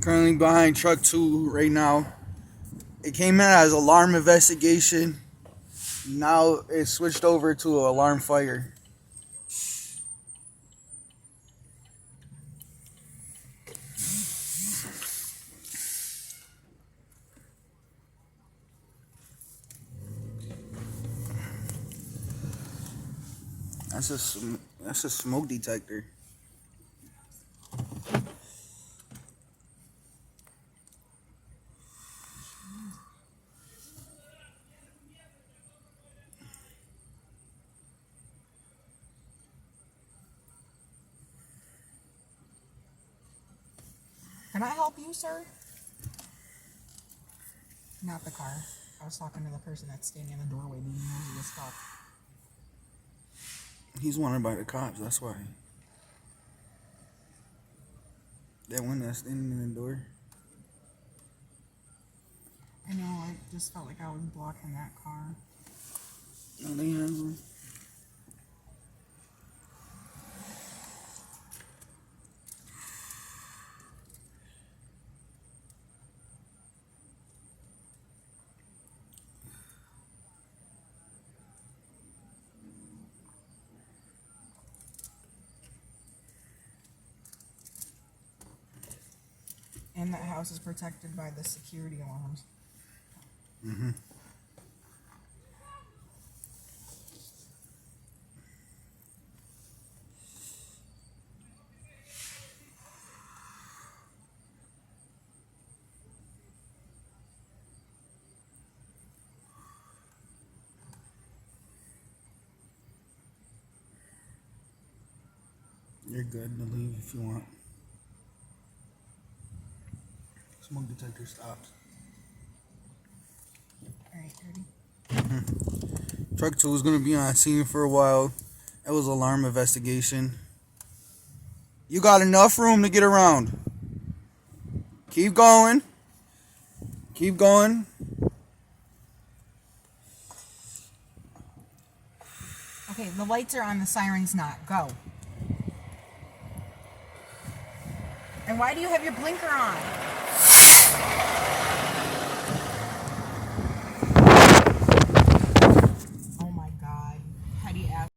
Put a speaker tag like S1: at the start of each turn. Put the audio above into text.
S1: Currently behind truck 2 right now. It came in as alarm investigation. Now it's switched over to alarm fire. That's a smoke detector.
S2: Can I help you, sir? Not the car. I was talking to the person that's standing in the doorway being nosy as fuck.
S1: He's wanted by the cops, that's why. That one that's standing in the door.
S2: I know, I just felt like I was blocking that car.
S1: Oh, they have them.
S2: And that house is protected by the security alarms.
S1: Mm-hmm. You're good to leave if you want. Smoke detector stops.
S2: Alright, ready?
S1: Truck 2 is going to be on scene for a while. That was alarm investigation. You got enough room to get around. Keep going. Keep going.
S2: Okay, the lights are on, the siren's not. Go. And why do you have your blinker on?